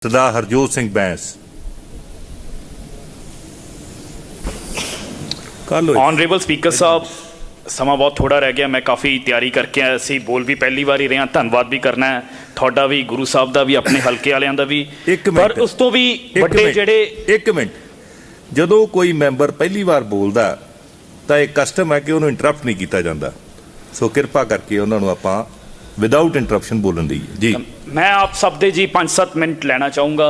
सरदार Harjot Singh Bains. Honourable speaker साहब, समा बहुत थोड़ा रह गया। मैं काफ़ी तैयारी करके आया सी, बोल भी पहली बार ही रहा। धन्यवाद भी करना है थोड़ा भी, गुरु साहब का भी, अपने हल्के वालियां का भी। पर उस तो भी बड़े जेडे एक मिनट, जदों कोई मैंबर पहली बार बोलदा तो एक कस्टम है कि उन्होंने इंटरप्ट नहीं किया जाता। सो कृपा करके उन्होंने आपां विदाउट इंटरप्शन बोलन दी जी। मैं आप सब दे जी 5-7 मिनट लेना चाहूँगा।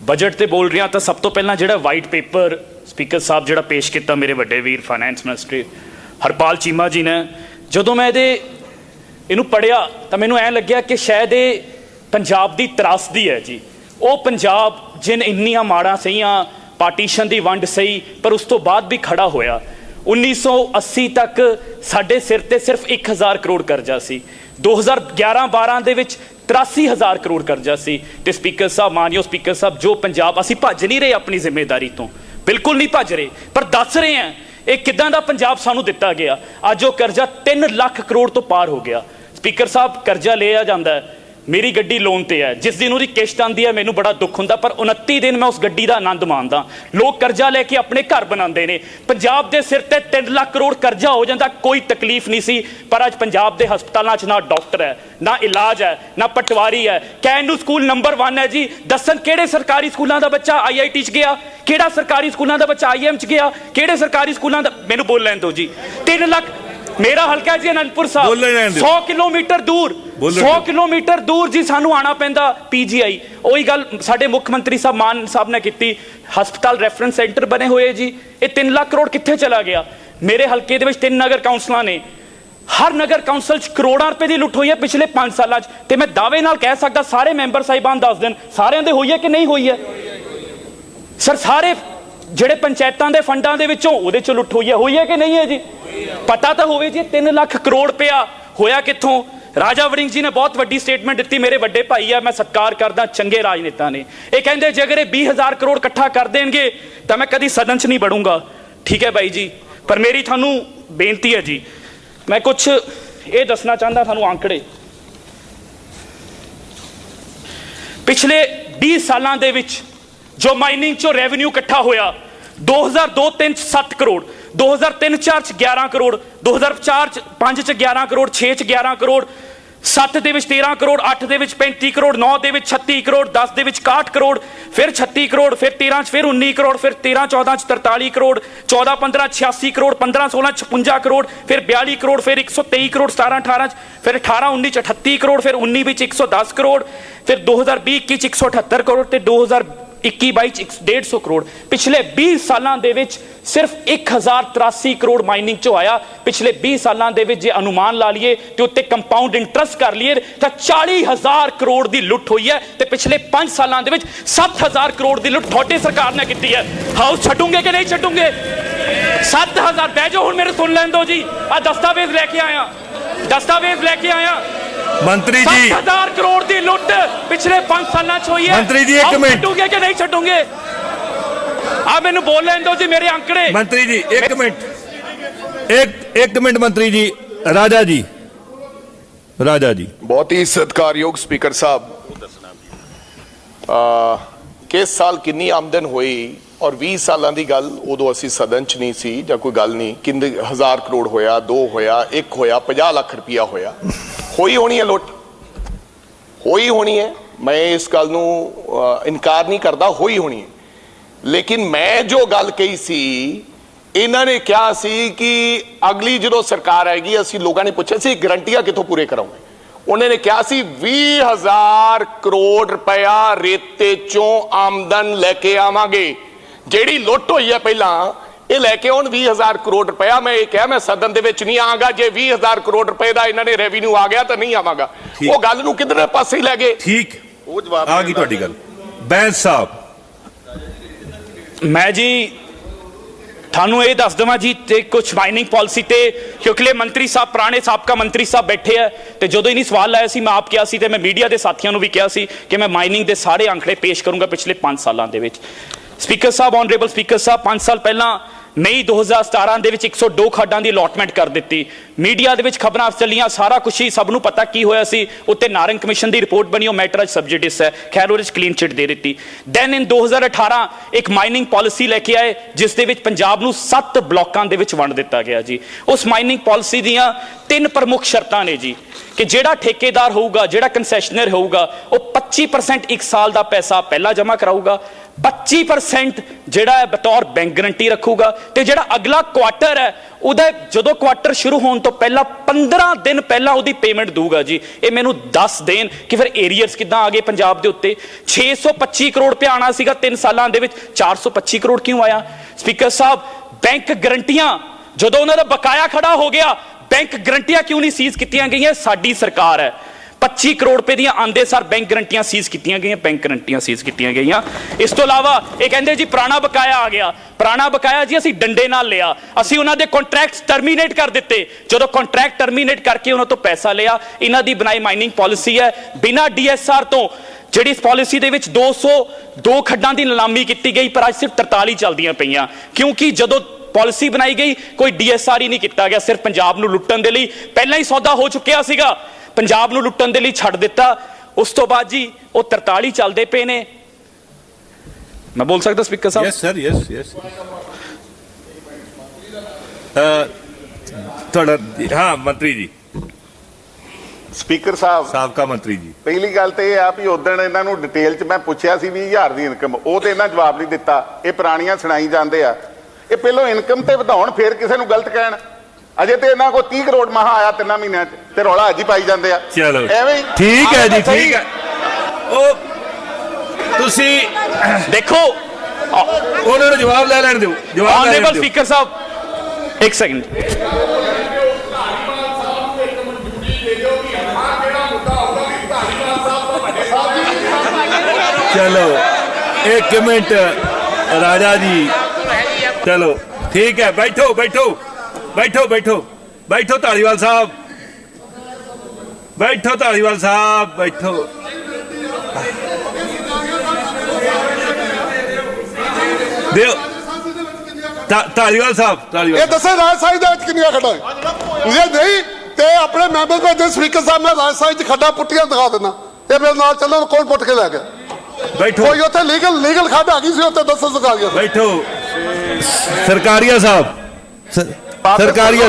बजट ते बोल रहा तो सब तो पहला जिहड़ा वाइट पेपर स्पीकर साहब जिहड़ा पेश किया मेरे वड्डे वीर फाइनैंस मिनिस्टर हरपाल चीमा जी ने, जदों मैं इनू पढ़िया तो मैनू ऐ लग्या कि शायद ये पंजाब की त्रासदी है जी। वो पंजाब जिन इन्नियां माड़ां सहीयां, पार्टीशन की वंड सही, पर उस तो बाद भी खड़ा होया। 1980 तक साडे सिर ते सिर्फ 1000 करोड़ करजा सी। 2011-12 ਦੇ ਵਿੱਚ 83,000 ਕਰੋੜ ਕਰਜ਼ਾ ਸੀ। ਤੇ ਸਪੀਕਰ ਸਾਹਿਬ, ਮਾਨਯੋਗ ਸਪੀਕਰ ਸਾਹਿਬ, ਜੋ ਪੰਜਾਬ ਅਸੀਂ ਭੱਜ ਨਹੀਂ ਰਹੇ ਆਪਣੀ ਜ਼ਿੰਮੇਵਾਰੀ ਤੋਂ, ਬਿਲਕੁਲ ਨਹੀਂ ਭੱਜ ਰਹੇ, ਪਰ ਦੱਸ ਰਹੇ ਹਾਂ ਇਹ ਕਿੱਦਾਂ ਦਾ ਪੰਜਾਬ ਸਾਨੂੰ ਦਿੱਤਾ ਗਿਆ। ਅੱਜ ਉਹ ਕਰਜ਼ਾ 3 ਲੱਖ ਕਰੋੜ ਤੋਂ ਪਾਰ ਹੋ ਗਿਆ। ਸਪੀਕਰ ਸਾਹਿਬ, ਕਰਜ਼ਾ ਲਿਆ ਜਾਂਦਾ ਹੈ, मेरी गड्डी लोन ते है, जिस दिन उसकी किश्त आती है मैनू बड़ा दुख होंदा, पर 29 दिन मैं उस गड्डी का आनंद मानदा। लोग करजा लैके अपने घर बनाते हैं। पंजाब के सिर ते 3 लाख करोड़ करजा हो जाता, कोई तकलीफ नहीं सी, पर अज पंजाब के हस्पतालों ना डॉक्टर है, ना इलाज है, ना पटवारी है। कैन स्कूल नंबर 1 है जी। दसन किहड़े सरकारी स्कूलों का बच्चा IIT च गया, किहड़ा सरकारी स्कूलों का बच्चा IM च गया, किहड़े सरकारी स्कूलों का, मैनू बोल लैन दो जी। 3 लाख मेरा हल्का है जी अनंदपुर साहब, 100 किलोमीटर दूर, 100 किलोमीटर दूर जी सानू आना पैंदा PGI। वही गल साडे मुख्य मंत्री साहब मान साहब ने की, हस्पताल रैफरेंस सेंटर बने हुए जी। ये 3 लाख करोड़ कित्थे चला गया। मेरे हल्के दे विच 3 नगर काउंसलां ने, हर नगर काउंसल च करोड़ां रुपए की लुट हुई है पिछले 5 सालों च। ते मैं दावे नाल कह सकदा सारे मैंबर साहिबान दस दिन सारिਆਂ ਦੇ होई है कि नहीं हुई है सर। सारे ਜਿਹੜੇ ਪੰਚਾਇਤਾਂ ਦੇ ਫੰਡਾਂ ਦੇ ਵਿੱਚੋਂ ਉਹਦੇ ਚ ਲੁੱਟ ਹੋਈ ਹੈ ਕਿ ਨਹੀਂ ਹੈ ਜੀ। ਪਤਾ ਤਾਂ ਹੋਵੇ ਜੀ 3 ਲੱਖ ਕਰੋੜ ਰੁਪਇਆ ਹੋਇਆ ਕਿੱਥੋਂ। ਰਾਜਾ ਵੜਿੰਗ ਜੀ ਨੇ ਬਹੁਤ ਵੱਡੀ ਸਟੇਟਮੈਂਟ ਦਿੱਤੀ, ਮੇਰੇ ਵੱਡੇ ਭਾਈ ਆ, ਮੈਂ ਸਤਿਕਾਰ ਕਰਦਾ, ਚੰਗੇ ਰਾਜਨੇਤਾ ਨੇ। ਇਹ ਕਹਿੰਦੇ ਜੇ ਅਗਰ ਇਹ 20,000 ਕਰੋੜ ਇਕੱਠਾ ਕਰ ਦੇਣਗੇ ਤਾਂ ਮੈਂ ਕਦੀ ਸਦਨ 'ਚ ਨਹੀਂ ਵੜੂੰਗਾ। ਠੀਕ ਹੈ ਬਾਈ ਜੀ, ਪਰ ਮੇਰੀ ਤੁਹਾਨੂੰ ਬੇਨਤੀ ਹੈ ਜੀ, ਮੈਂ ਕੁਛ ਇਹ ਦੱਸਣਾ ਚਾਹੁੰਦਾ ਤੁਹਾਨੂੰ ਆંકੜੇ। ਪਿਛਲੇ 20 ਸਾਲਾਂ ਦੇ ਵਿੱਚ जो माइनिंग चो रेवन्यू इकट्ठा होया 2002-03 च 7 करोड़, 2003-04 च 11 करोड़, 2004-05 च 11 करोड़, 6 च 11 करोड़, 7 ਦੇ ਵਿੱਚ 13 ਕਰੋੜ, 8 ਦੇ ਵਿੱਚ 35 ਕਰੋੜ, 9 ਦੇ ਵਿੱਚ 36 ਕਰੋੜ, 10 ਦੇ ਵਿੱਚ 61 ਕਰੋੜ, ਫਿਰ 36 ਕਰੋੜ, ਫਿਰ 13 ਚ ਫਿਰ 19 ਕਰੋੜ, ਫਿਰ 13-14 ਚ 43 ਕਰੋੜ, 14-15 86 ਕਰੋੜ, 15-16 56 ਕਰੋੜ, ਫਿਰ 42 ਕਰੋੜ, ਫਿਰ 123 ਕਰੋੜ 17-18 ਚ, ਫਿਰ 18-19 ਚ 38 ਕਰੋੜ, ਫਿਰ 19 ਵਿੱਚ 110 ਕਰੋੜ, ਫਿਰ 2020-21 ਚ 178 ਕਰੋੜ ਤੇ 2021-22 ਚ 150 ਕਰੋੜ। ਪਿਛਲੇ 20 ਸਾਲਾਂ ਦੇ ਵਿੱਚ ਸਿਰਫ 1083 ਕਰੋੜ ਮਾਈਨਿੰਗ ਚੋਂ ਆਇਆ। ਪਿਛਲੇ 20 ਸਾਲਾਂ ਦੇ ਵਿੱਚ ਜੇ ਅਨੁਮਾਨ ਲਾ ਲਈਏ ਤੇ ਉੱਤੇ ਕੰਪਾਊਂਡ ਇੰਟਰਸਟ ਕਰ ਲਈਏ ਤਾਂ 40,000 ਕਰੋੜ ਦੀ ਲੁੱਟ ਹੋਈ ਹੈ। ਤੇ ਪਿਛਲੇ 5 ਸਾਲਾਂ ਦੇ ਵਿੱਚ 7,000 ਕਰੋੜ ਦੀ ਲੁੱਟ ਤੁਹਾਡੀ ਸਰਕਾਰ ਨੇ ਕੀਤੀ ਹੈ। ਹਾਊਸ ਛੱਡੂਗੇ ਕਿ ਨਹੀਂ ਛੱਡੂਗੇ। 7,000 ਬਹਿ ਜਾਓ, ਹੁਣ ਮੇਰੇ ਸੁਣ ਲੈਣ ਦਿਓ ਜੀ। ਆ ਦਸਤਾਵੇਜ਼ ਲੈ ਕੇ ਆਇਆ, ਦਸਤਾਵੇਜ਼ ਲੈ ਕੇ ਆਇਆ। मंत्री जी 7,000 करोड़ की लुट पिछले 5 सालों च हुई है। मंत्री जी एक मिनट, छड्डूगे कि नहीं छड्डूगे। आ मैनू बोल लें दो जी मेरे आंकड़े। मंत्री जी एक मिनट, एक मिनट मंत्री जी। राजा जी, राजा जी, बहुत ही सत्कारयोग स्पीकर साहब, किस साल कितनी आमदन हुई और 20 सालों की गल उदों असी सदन च नहीं सी जां कोई गल नहीं। कितने 1000 करोड़ होया, 2 होया, 1 होया, 50 लाख रुपया होया, होई होनी है लुट, होई होनी है। मैं इस गल नूं इनकार नहीं करता, होई होनी है। लेकिन मैं जो गल कही सी, इन्हां ने कहा सी कि अगली जो सरकार आएगी असी लोगों ने पूछा सी गारंटियां कितों पूरे कराओगे। उन्होंने कहा सी 20,000 करोड़ रुपया रेते चों आमदन लेके आवांगे। ਜਿਹੜੀ ਲੁੱਟ ਹੋਈ ਹੈ ਪਹਿਲਾਂ ਇਹ ਲੈ ਕੇ ਹੁਣ 20,000 ਕਰੋੜ ਰੁਪਇਆ। ਮੈਂ ਇਹ ਕਿਹਾ ਮੈਂ ਸਦਨ ਦੇ ਵਿੱਚ ਨਹੀਂ ਆਵਾਂਗਾ ਜੇ 20,000 ਕਰੋੜ ਰੁਪਏ ਦਾ ਇਹਨਾਂ ਨੇ ਰੈਵਨਿਊ ਆ ਗਿਆ ਤਾਂ ਨਹੀਂ ਆਵਾਂਗਾ। ਉਹ ਗੱਲ ਨੂੰ ਕਿਧਰੇ ਪਾਸੇ ਹੀ ਲੈ ਗਏ। ਠੀਕ, ਉਹ ਜਵਾਬ ਆ ਗਈ ਤੁਹਾਡੀ ਗੱਲ। ਬੈਂਸ ਸਾਹਿਬ, ਮੈਂ ਜੀ ਤੁਹਾਨੂੰ ਇਹ ਦੱਸ ਦੇਵਾਂ ਜੀ ਤੇ ਕੁਝ ਮਾਈਨਿੰਗ ਪਾਲਿਸੀ ਤੇ, ਕਿਉਂਕਿ ਮੰਤਰੀ ਸਾਹਿਬ ਪੁਰਾਣੇ ਸਾਬਕਾ ਮੰਤਰੀ ਸਾਹਿਬ ਬੈਠੇ ਆ ਤੇ ਜਦੋਂ ਇਹਨੀ ਸਵਾਲ ਆਇਆ ਸੀ ਮੈਂ ਆਪ ਕਿਹਾ ਸੀ ਤੇ ਮੈਂ ਮੀਡੀਆ ਦੇ ਸਾਥੀਆਂ ਨੂੰ ਵੀ ਕਿਹਾ ਸੀ ਕਿ ਮੈਂ ਮਾਈਨਿੰਗ ਦੇ ਸਾਰੇ ਅੰਕੜੇ ਪੇਸ਼ ਕਰੂੰਗਾ ਪਿਛਲੇ 5 ਸਾਲਾਂ ਦੇ ਵਿੱਚ। स्पीकर साहब, ऑनरेबल स्पीकर साहब, 5 साल पहला ਮਈ 2017 ਦੇ ਵਿੱਚ 102 ਖੱਡਾਂ ਦੀ ਅਲਾਟਮੈਂਟ ਕਰ ਦਿੱਤੀ। ਮੀਡੀਆ ਦੇ ਵਿੱਚ ਖਬਰਾਂ ਚੱਲੀਆਂ, ਸਾਰਾ ਕੁਛ ਹੀ ਸਭ ਨੂੰ ਪਤਾ ਕੀ ਹੋਇਆ ਸੀ। ਉੱਤੇ ਨਾਰੰਗ ਕਮਿਸ਼ਨ ਦੀ ਰਿਪੋਰਟ ਬਣੀ, ਉਹ ਮੈਟਰ ਅੱਜ ਸਬਜੈਕਟਿਸ ਹੈ, ਖੈਰ ਉਹਦੇ 'ਚ ਕਲੀਨ ਚਿੱਟ ਦੇ ਦਿੱਤੀ। ਦੈਨ ਇਨ 2018 ਇੱਕ ਮਾਈਨਿੰਗ ਪਾਲਿਸੀ ਲੈ ਕੇ ਆਏ, ਜਿਸ ਦੇ ਵਿੱਚ ਪੰਜਾਬ ਨੂੰ 7 ਬਲਾਕਾਂ ਦੇ ਵਿੱਚ ਵੰਡ ਦਿੱਤਾ ਗਿਆ ਜੀ। ਉਸ ਮਾਈਨਿੰਗ ਪਾਲਿਸੀ ਦੀਆਂ 3 ਪ੍ਰਮੁੱਖ ਸ਼ਰਤਾਂ ਨੇ ਜੀ, ਕਿ ਜਿਹੜਾ ਠੇਕੇਦਾਰ ਹੋਊਗਾ, ਜਿਹੜਾ ਕੰਸੈਸ਼ਨਰ ਹੋਊਗਾ, ਉਹ 25% 1 ਸਾਲ ਦਾ ਪੈਸਾ ਪਹਿਲਾਂ ਜਮ੍ਹਾਂ ਕਰਾਊਗਾ, 25% ਜਿਹੜਾ ਹੈ ਬਤੌਰ ਬੈਂਕ ਗਰੰਟੀ ਰੱਖੂਗਾ, ਤੇ ਜਿਹੜਾ ਅਗਲਾ ਕੁਆਟਰ ਹੈ ਉਹਦਾ ਜਦੋਂ ਕੁਆਟਰ ਸ਼ੁਰੂ ਹੋਣ ਤੋਂ ਪਹਿਲਾਂ 15 ਦਿਨ ਪਹਿਲਾਂ ਉਹਦੀ ਪੇਮੈਂਟ ਦਊਗਾ ਜੀ। ਇਹ ਮੈਨੂੰ ਦੱਸ ਦੇਣ ਕਿ ਫਿਰ ਏਰੀਅਰਸ ਕਿੱਦਾਂ ਆ ਗਏ ਪੰਜਾਬ ਦੇ ਉੱਤੇ। 625 ਕਰੋੜ ਰੁਪਇਆ ਆਉਣਾ ਸੀਗਾ 3 ਸਾਲਾਂ ਦੇ ਵਿੱਚ, 425 ਕਰੋੜ ਕਿਉਂ ਆਇਆ? ਸਪੀਕਰ ਸਾਹਿਬ, ਬੈਂਕ ਗਰੰਟੀਆਂ ਜਦੋਂ ਉਹਨਾਂ ਦਾ ਬਕਾਇਆ ਖੜਾ ਹੋ ਗਿਆ, ਬੈਂਕ ਗਰੰਟੀਆਂ ਕਿਉਂ ਨਹੀਂ ਸੀਜ਼ ਕੀਤੀਆਂ ਗਈਆਂ? ਸਾਡੀ ਸਰਕਾਰ ਹੈ। 25 ਕਰੋੜ ਰੁਪਏ ਦੀਆਂ ਆਂਦੇ ਸਰ ਬੈਂਕ ਗਰੰਟੀਆਂ ਸੀਜ਼ ਕੀਤੀਆਂ ਗਈਆਂ, ਬੈਂਕ ਗਰੰਟੀਆਂ ਸੀਜ਼ ਕੀਤੀਆਂ ਗਈਆਂ। ਇਸ ਤੋਂ ਇਲਾਵਾ ਇਹ ਕਹਿੰਦੇ ਜੀ ਪੁਰਾਣਾ ਬਕਾਇਆ ਆ ਗਿਆ। ਪੁਰਾਣਾ ਬਕਾਇਆ ਜੀ ਅਸੀਂ ਡੰਡੇ ਨਾਲ ਲਿਆ, ਅਸੀਂ ਉਹਨਾਂ ਦੇ ਕੰਟਰੈਕਟਸ ਟਰਮੀਨੇਟ ਕਰ ਦਿੱਤੇ। ਜਦੋਂ ਕੰਟਰੈਕਟ ਟਰਮੀਨੇਟ ਕਰਕੇ ਉਹਨਾਂ ਤੋਂ ਪੈਸਾ ਲਿਆ, ਇਹਨਾਂ ਦੀ ਬਣਾਈ ਮਾਈਨਿੰਗ ਪਾਲਿਸੀ ਹੈ ਬਿਨਾਂ DSR ਤੋਂ, ਜਿਹੜੀ ਇਸ ਪਾਲਿਸੀ ਦੇ ਵਿੱਚ 202 ਖੱਡਾਂ ਦੀ ਨਿਲਾਮੀ ਕੀਤੀ ਗਈ, ਪਰ ਅੱਜ ਸਿਰਫ 43 ਚੱਲਦੀਆਂ ਪਈਆਂ, ਕਿਉਂਕਿ ਜਦੋਂ ਪਾਲਿਸੀ ਬਣਾਈ ਗਈ ਕੋਈ DSR ਹੀ ਨਹੀਂ ਕੀਤਾ ਗਿਆ, ਸਿਰਫ ਪੰਜਾਬ ਨੂੰ ਲੁੱਟਣ ਦੇ ਲਈ। ਪਹਿਲਾਂ ਹੀ ਸੌਦਾ ਹੋ ਚੁੱਕਿਆ ਸੀਗਾ, ਪੰਜਾਬ ਨੂੰ ਲੁੱਟਣ ਦੇ ਲਈ ਛੱਡ ਦਿੱਤਾ। ਉਸ ਤੋਂ ਬਾਅਦ ਜੀ ਉਹ 43 ਚੱਲਦੇ ਪਏ ਨੇ। ਮੈਂ ਬੋਲ ਸਕਦਾ ਸਪੀਕਰ ਸਾਹਿਬ? Yes sir, yes. ਤੁਹਾਡਾ ਹਾਂ ਮੰਤਰੀ ਜੀ, ਸਪੀਕਰ ਸਾਹਿਬ, ਸਾਬਕਾ ਮੰਤਰੀ ਜੀ। ਪਹਿਲੀ ਗੱਲ ਤੇ ਇਹ ਆ ਵੀ ਉਦੋਂ ਇਹਨਾਂ ਨੂੰ ਡਿਟੇਲ 'ਚ ਮੈਂ ਪੁੱਛਿਆ ਸੀ 20,000 ਦੀ ਇਨਕਮ, ਉਹ ਤੇ ਇਹਨਾਂ ਜਵਾਬ ਨਹੀਂ ਦਿੱਤਾ। ਇਹ ਪੁਰਾਣੀਆਂ ਸੁਣਾਈ ਜਾਂਦੇ ਆ। ਇਹ ਪਹਿਲੋਂ ਇਨਕਮ ਤੇ ਵਧਾਉਣ, ਫੇਰ ਕਿਸੇ ਨੂੰ ਗਲਤ ਕਹਿਣ। ਅਜੇ ਤੇ ਇਹਨਾਂ ਕੋਲ 30 ਕਰੋੜ ਮਹਾ ਆਇਆ 3 ਮਹੀਨਿਆਂ 'ਚ, ਤੇ ਰੌਲਾ ਅੱਜ ਹੀ ਪਾਈ ਜਾਂਦੇ ਆ। ਚਲੋ ਐਵੇਂ ਠੀਕ ਹੈ ਜੀ, ਠੀਕ ਹੈ। ਉਹ ਤੁਸੀਂ ਦੇਖੋ, ਉਹਨਾਂ ਨੂੰ ਜਵਾਬ ਲੈ ਲੈਣ ਦਿਓ, ਜਵਾਬ ਲੈ ਲੈਣ ਆਨਰੇਬਲ ਦਿਓ। ਸਪੀਕਰ ਸਾਹਿਬ ਇੱਕ ਸੈਕਿੰਡ। ਚਲੋ 1 ਮਿੰਟ ਰਾਜਾ ਜੀ, ਚਲੋ ਠੀਕ ਹੈ, ਬੈਠੋ ਧਾਲੀਵਾਲ ਸਾਹਿਬ, ਬੈਠੋ। ਦਿਓ ਧਾਲੀਵਾਲ ਸਾਹਿਬ, ਇਹ ਦੱਸੇ ਰਾਜ ਸਾਹਿਬ ਦੇ ਵਿੱਚ ਕਿੰਨੀਆਂ ਖੱਡਾਂ ਜੇ ਨਹੀਂ ਤੇ ਆਪਣੇ ਮੈਂਬਰ ਭੇਜੇ ਸਪੀਕਰ ਸਾਹਿਬ, ਮੈਂ ਰਾਜ ਸਾਹਿਬ 'ਚ ਖੱਡਾਂ ਪੁੱਟੀਆਂ ਦਿਖਾ ਦਿੰਦਾ। ਇਹ ਮੇਰੇ ਨਾਲ ਚੱਲੋ, ਕੌਣ ਪੁੱਟ ਕੇ ਲੈ ਗਿਆ? ਬੈਠੋ। ਕੋਈ ਉੱਥੇ ਲੀਗਲ ਖੱਡ ਆ ਗਈ ਸੀ, ਉੱਥੇ ਦੱਸੋ ਸਰਕਾਰੀਆ ਬੈਠੋ। ਸਰਕਾਰੀਆ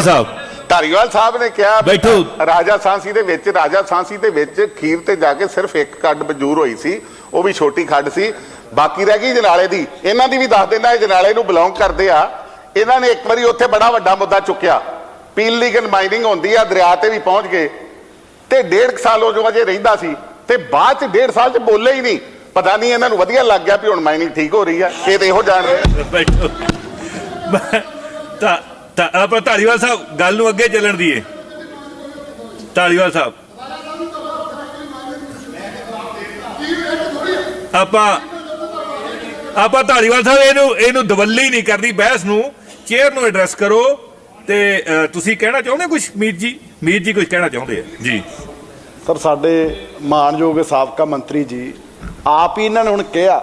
ਸਾਹਿਬ, ਧਾਰੀਵਾਲ ਸਾਹਿਬ ਨੇ ਕਿਹਾ ਬੈਠੋ। ਰਾਜਾ ਸਾਂਸੀ ਦੇ ਵਿੱਚ ਖੀਰ ਤੇ ਜਾ ਕੇ ਸਿਰਫ ਇੱਕ ਖੱਡ ਮਨਜ਼ੂਰ ਹੋਈ ਸੀ, ਉਹ ਵੀ ਛੋਟੀ ਖੱਡ ਸੀ, ਬਾਕੀ ਰਹਿ ਗਈ ਜਨਾਲੇ ਦੀ। ਇਹਨਾਂ ਦੀ ਵੀ ਦੱਸ ਦਿੰਦਾ, ਇਹ ਜਨਾਲੇ ਨੂੰ ਬਿਲੋਂਗ ਕਰਦੇ ਆ। ਇਹਨਾਂ ਨੇ ਇੱਕ ਵਾਰੀ ਉੱਥੇ ਬੜਾ ਵੱਡਾ ਮੁੱਦਾ ਚੁੱਕਿਆ, ਪੀਲੀਗਨ ਮਾਈਨਿੰਗ ਹੁੰਦੀ ਆ, ਦਰਿਆ ਤੇ ਵੀ ਪਹੁੰਚ ਗਏ, ਤੇ 1.5 ਸਾਲ ਉਹ ਜੋ ਅਜੇ ਰਹਿੰਦਾ ਸੀ, ਤੇ ਬਾਅਦ 'ਚ 1.5 ਸਾਲ 'ਚ ਬੋਲੇ ਹੀ ਨਹੀਂ। ਪਤਾ ਨਹੀਂ ਇਹਨਾਂ ਨੂੰ ਵਧੀਆ ਲੱਗ ਗਿਆ ਵੀ ਹੁਣ ਮਾਈਨਿੰਗ ਠੀਕ ਹੋ ਰਹੀ ਆ, ਇਹ ਤੇ ਇਹੋ ਜਾਣ ਰਹੇ। ਬੈਠੋ। ਆਪਾਂ ਧਾਲੀਵਾਲ ਸਾਹਿਬ ਗੱਲ ਨੂੰ ਅੱਗੇ ਚੱਲਣ ਦੀਏ। ਧਾਲੀਵਾਲ ਸਾਹਿਬ, ਆਪਾਂ ਧਾਲੀਵਾਲ ਸਾਹਿਬ ਇਹਨੂੰ ਦਵੱਲੀ ਨਹੀਂ ਕਰਦੀ ਬਹਿਸ ਨੂੰ, ਚੇਅਰ ਨੂੰ ਐਡਰੈਸ ਕਰੋ। ਤੇ ਤੁਸੀਂ ਕਹਿਣਾ ਚਾਹੁੰਦੇ ਕੁਝ? ਮੀਰ ਜੀ ਕੁਝ ਕਹਿਣਾ ਚਾਹੁੰਦੇ ਆ ਜੀ? ਸਰ, ਸਾਡੇ ਮਾਨਯੋਗ ਸਾਬਕਾ ਮੰਤਰੀ ਜੀ ਆਪ ਹੀ ਇਹਨਾਂ ਨੇ ਹੁਣ ਕਿਹਾ,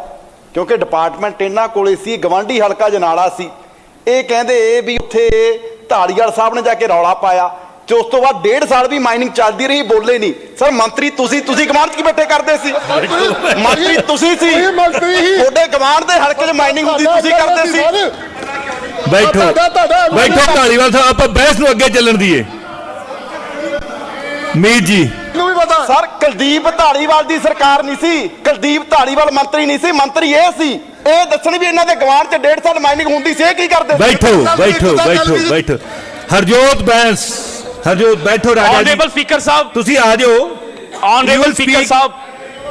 ਕਿਉਂਕਿ ਡਿਪਾਰਟਮੈਂਟ ਇਹਨਾਂ ਕੋਲੇ ਸੀ, ਗਵਾਂਢੀ ਹਲਕਾ ਜਨਾਲਾ ਸੀ। ਇਹ ਕਹਿੰਦੇ ਵੀ ਉੱਥੇ ਧਾਲੀਵਾਲ ਸਾਹਿਬ ਨੇ ਜਾ ਕੇ ਰੌਲਾ ਪਾਇਆ, ਤੇ ਉਸ ਤੋਂ ਬਾਅਦ 1.5 ਸਾਲ ਵੀ ਮਾਈਨਿੰਗ ਚੱਲਦੀ ਰਹੀ, ਬੋਲੇ ਨਹੀਂ। ਸਰ, ਮੰਤਰੀ ਤੁਸੀਂ ਗਵਾਂਢ 'ਚ ਕੀ ਬੈਠੇ ਕਰਦੇ ਸੀ? ਮੰਤਰੀ ਤੁਸੀਂ ਸੀ, ਤੁਹਾਡੇ ਗਵਾਂਢ ਦੇ ਹਲਕੇ 'ਚ ਮਾਈਨਿੰਗ ਹੁੰਦੀ, ਤੁਸੀਂ ਕਰਦੇ ਸੀ। ਬੈਠੋ ਧਾਲੀਵਾਲ ਸਾਹਿਬ, ਆਪਾਂ ਬਹਿਸ ਨੂੰ ਅੱਗੇ ਚੱਲਣ ਦੀਏ। ਮੀਰ ਜੀ, ਸਰ, ਕੁਲਦੀਪ ਧਾਲੀਵਾਲ ਦੀ ਸਰਕਾਰ ਨਹੀਂ ਸੀ, ਕੁਲਦੀਪ ਧਾਲੀਵਾਲ ਮੰਤਰੀ ਨਹੀਂ ਸੀ, ਮੰਤਰੀ ਇਹ ਸੀ। ਇਹ ਦੱਸਣ ਵੀ ਇਹਨਾਂ ਦੇ ਗਵਾਂਢ 'ਚ 1.5 ਸਾਲ ਮਾਈਨਿੰਗ ਹੁੰਦੀ ਸੀ, ਇਹ ਕੀ ਕਰਦੇ? ਬੈਠੋ। ਹਰਜੋਤ ਬੈਠੋ। ਰਾਜਾ ਜੀ, ਆਨਰੇਬਲ ਸਪੀਕਰ ਸਾਹਿਬ, ਤੁਸੀਂ ਆ ਜਾਓ। ਆਨਰੇਬਲ ਸਪੀਕਰ ਸਾਹਿਬ,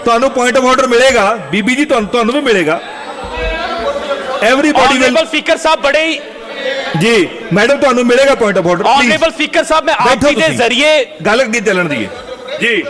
ਤੁਹਾਨੂੰ ਪੁਆਇੰਟ ਆਫ ਆਰਡਰ ਮਿਲੇਗਾ। ਬੀਬੀ ਜੀ, ਤੁਹਾਨੂੰ ਵੀ ਮਿਲੇਗਾ। Everybody will. ਆਨਰੇਬਲ ਸਪੀਕਰ ਸਾਹਿਬ, ਬੜੇ ਹੀ ਜੀ ਮੈਡਮ, ਤੁਹਾਨੂੰ ਮਿਲੇਗਾ point of order. Honourable speaker ਸਾਹਿਬ, ਮੈਂ ਆਪ ਜੀ ਦੇ ਜ਼ਰੀਏ ਗੱਲ ਅੱਗੇ ਚੱਲਣ ਦੀਏ ਜੀ।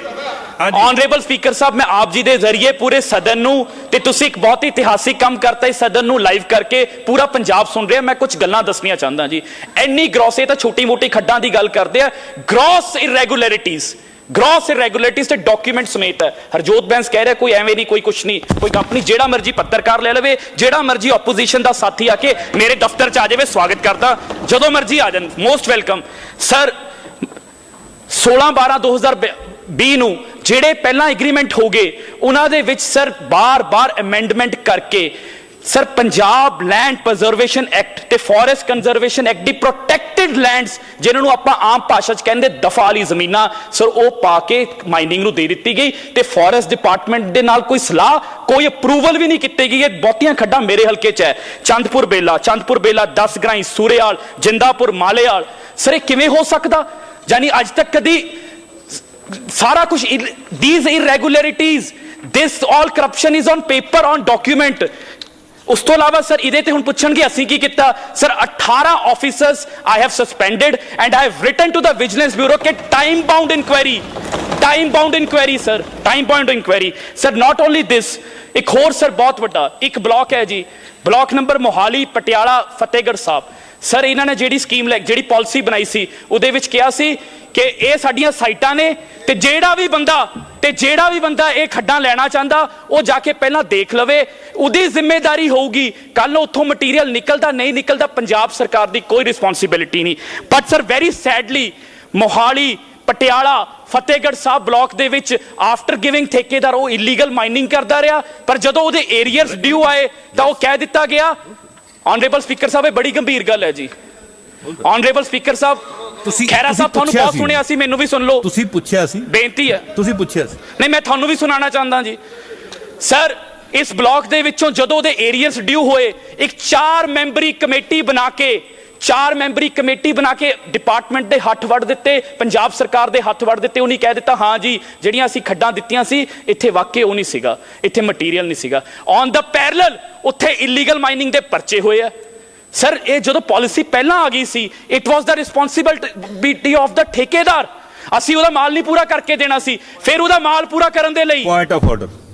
ਆਨਰੇਬਲ ਸਪੀਕਰ ਸਾਹਿਬ, ਮੈਂ ਆਪ ਜੀ ਦੇ ਜ਼ਰੀਏ ਪੂਰੇ ਸਦਨ ਨੂੰ, ਤੇ ਤੁਸੀਂ ਇੱਕ ਬਹੁਤ ਹੀ ਇਤਿਹਾਸਿਕ ਕੰਮ ਕਰਤਾ ਇਸ ਸਦਨ ਨੂੰ ਲਾਈਵ ਕਰਕੇ, ਪੂਰਾ ਪੰਜਾਬ ਸੁਣ ਰਿਹਾ। ਮੈਂ ਕੁਝ ਗੱਲਾਂ ਦੱਸਣੀਆਂ ਚਾਹੁੰਦਾ ਜੀ। ਇੰਨੀ ਗ੍ਰੋਸ, ਇਹ ਤਾਂ ਛੋਟੀ ਮੋਟੀ ਖੱਡਾਂ ਦੀ ਗੱਲ ਕਰਦੇ ਆ, ਗ੍ਰੋਸ ਇਰੈਗੂਲਰਿਟੀਜ਼ ਗ੍ਰੋਸ ਇਰੈਗੂਲਰਿਟੀਜ਼ ਤੇ ਡਾਕੂਮੈਂਟ ਸਮੇਤ ਹੈ। ਹਰਜੋਤ ਬੈਂਸ ਕਹਿ ਰਿਹਾ ਕੋਈ ਐਵੇਂ ਨਹੀਂ, ਕੋਈ ਕੁਛ ਨਹੀਂ, ਕੋਈ ਕੰਪਨੀ ਜਿਹੜਾ ਮਰਜ਼ੀ ਪੱਤਰਕਾਰ ਲੈ ਲਵੇ, ਜਿਹੜਾ ਮਰਜ਼ੀ ਆਪੋਜੀਸ਼ਨ ਦਾ ਸਾਥੀ ਆ ਕੇ ਮੇਰੇ ਦਫ਼ਤਰ 'ਚ ਆ ਜਾਵੇ, ਸਵਾਗਤ ਕਰਦਾ, ਜਦੋਂ ਮਰਜ਼ੀ ਆ ਜਾਣ, ਮੋਸਟ ਵੈਲਕਮ। ਸਰ 16/12/2020 ਨੂੰ ਜਿਹੜੇ ਪਹਿਲਾਂ ਐਗਰੀਮੈਂਟ ਹੋ ਗਏ ਉਹਨਾਂ ਦੇ ਵਿੱਚ ਸਰ ਬਾਰ-ਬਾਰ ਅਮੈਂਡਮੈਂਟ ਕਰਕੇ ਸਰ ਪੰਜਾਬ ਲੈਂਡ ਪ੍ਰਜ਼ਰਵੇਸ਼ਨ ਐਕਟ ਤੇ ਫੋਰੈਸਟ ਕੰਜ਼ਰਵੇਸ਼ਨ ਐਕਟ ਦੀ ਪ੍ਰੋਟੈਕਟਡ ਲੈਂਡਸ ਜਿਨ੍ਹਾਂ ਨੂੰ ਆਪਾਂ ਆਮ ਭਾਸ਼ਾ 'ਚ ਕਹਿੰਦੇ ਦਫਾ ਵਾਲੀ ਜ਼ਮੀਨਾਂ ਸਰ ਉਹ ਪਾ ਕੇ ਮਾਈਨਿੰਗ ਨੂੰ ਦੇ ਦਿੱਤੀ ਗਈ ਤੇ ਫੋਰੈਸਟ ਡਿਪਾਰਟਮੈਂਟ ਦੇ ਨਾਲ ਕੋਈ ਸਲਾਹ ਕੋਈ ਅਪਰੂਵਲ ਵੀ ਨਹੀਂ ਕੀਤੀ ਗਈ। ਇਹ ਬਹੁਤੀਆਂ ਖੱਡਾਂ ਮੇਰੇ ਹਲਕੇ 'ਚ ਹੈ, ਚੰਦਪੁਰ ਬੇਲਾ 10 ਗਰਾਈ ਸੂਰੇਵਾਲ ਜਿੰਦਾਪੁਰ ਮਾਲੇਵਾਲ। ਸਰ ਇਹ ਕਿਵੇਂ ਹੋ ਸਕਦਾ? ਯਾਨੀ ਅੱਜ ਤੱਕ ਕਦੀ ਸਾਰਾ ਕੁਝ these irregularities, this all corruption is on paper, on document। ਉਸ ਤੋਂ ਇਲਾਵਾ ਸਰ ਇਹਦੇ ਤੇ ਹੁਣ ਪੁੱਛਣਗੇ ਅਸੀਂ ਕੀ ਕੀਤਾ। Sir 18 officers I have suspended and I have written to the vigilance bureau ਕਿ time bound inquiry sir, time bound inquiry sir. Not only this, ਇੱਕ ਹੋਰ ਸਰ ਬਹੁਤ ਵੱਡਾ ਇੱਕ ਬਲਾਕ ਹੈ ਜੀ, block number Mohali Patiala Fatehgarh Sahib. Sir ਇਹਨਾਂ ਨੇ ਜਿਹੜੀ ਸਕੀਮ ਜਿਹੜੀ ਪਾਲਿਸੀ ਬਣਾਈ ਸੀ ਉਹਦੇ ਵਿੱਚ ਕਿਹਾ ਸੀ ਕਿ ਇਹ ਸਾਡੀਆਂ ਸਾਈਟਾਂ ਨੇ ਤੇ ਜਿਹੜਾ ਵੀ ਬੰਦਾ ਇਹ ਖੱਡਾਂ ਲੈਣਾ ਚਾਹੁੰਦਾ ਉਹ ਜਾ ਕੇ ਪਹਿਲਾਂ ਦੇਖ ਲਵੇ, ਉਹਦੀ ਜ਼ਿੰਮੇਵਾਰੀ ਹੋਊਗੀ। ਕੱਲ ਨੂੰ ਉੱਥੋਂ ਮਟੀਰੀਅਲ ਨਿਕਲਦਾ ਨਹੀਂ ਨਿਕਲਦਾ ਪੰਜਾਬ ਸਰਕਾਰ ਦੀ ਕੋਈ ਰਿਸਪੌਂਸਿਬਿਲਿਟੀ ਨਹੀਂ। But sir very sadly Mohali Patiala Fatehgarh Sahib block ਦੇ ਵਿੱਚ ਆਫਟਰ ਗਿਵਿੰਗ ਠੇਕੇਦਾਰ ਉਹ ਇਲੀਗਲ ਮਾਈਨਿੰਗ ਕਰਦਾ ਰਿਹਾ, ਪਰ ਜਦੋਂ ਉਹਦੇ ਏਰੀਅਰਸ ਡਿਊ ਆਏ ਤਾਂ ਉਹ ਕਹਿ ਦਿੱਤਾ ਗਿਆ। ਆਨਰੇਬਲ ਸਪੀਕਰ ਸਾਹਿਬ ਇਹ ਬੜੀ ਗੰਭੀਰ ਗੱਲ ਹੈ ਜੀ। ਆਨਰੇਬਲ ਸਪੀਕਰ ਸਾਹਿਬ ਖੈਰਾ ਸਾਹਿਬ ਤੁਹਾਨੂੰ ਬਹੁਤ ਸੁਣਿਆ ਸੀ, ਮੈਨੂੰ ਵੀ ਸੁਣ ਲਓ। ਤੁਸੀਂ ਪੁੱਛਿਆ ਸੀ, ਬੇਨਤੀ ਹੈ ਤੁਸੀਂ ਪੁੱਛਿਆ ਸੀ। ਨਹੀਂ ਮੈਂ ਤੁਹਾਨੂੰ ਵੀ ਸੁਣਾਉਣਾ ਚਾਹੁੰਦਾ ਜੀ। ਸਰ ਇਸ ਬਲਾਕ ਦੇ ਵਿੱਚੋਂ ਜਦੋਂ ਉਹਦੇ ਏਰੀਅਰਸ ਡਿਊ ਹੋਏ ਇੱਕ 4 ਮੈਂਬਰੀ ਕਮੇਟੀ ਬਣਾ ਕੇ ਡਿਪਾਰਟਮੈਂਟ ਦੇ ਹੱਥ ਵੜ ਦਿੱਤੇ, ਪੰਜਾਬ ਸਰਕਾਰ ਦੇ ਹੱਥ ਵੜ ਦਿੱਤੇ। ਉਹਨੇ ਕਹਿ ਦਿੱਤਾ ਹਾਂ ਜੀ ਜਿਹੜੀਆਂ ਅਸੀਂ ਖੱਡਾਂ ਦਿੱਤੀਆਂ ਸੀ ਇੱਥੇ ਵਾਕਈ ਉਹ ਨਹੀਂ ਸੀਗਾ, ਇੱਥੇ ਮਟੀਰੀਅਲ ਨਹੀਂ ਸੀਗਾ। ਔਨ ਦਾ ਪੈਰਲਲ ਉੱਥੇ ਇਲੀਗਲ ਮਾਈਨਿੰਗ ਦੇ ਪਰਚੇ ਹੋਏ ਆ। ਸਰ ਇਹ ਜਦੋਂ ਪਾਲਿਸੀ ਪਹਿਲਾਂ ਆ ਗਈ ਸੀ it was the responsibility of the thekedar. ਅਸੀਂ ਉਹਦਾ ਮਾਲ ਨਹੀਂ ਪੂਰਾ ਕਰਕੇ ਦੇਣਾ ਸੀ, ਫਿਰ ਉਹਦਾ ਮਾਲ ਪੂਰਾ ਕਰਨ ਦੇ ਲਈ ਪੁਆਇੰਟ ਆਫ ਆਰਡਰ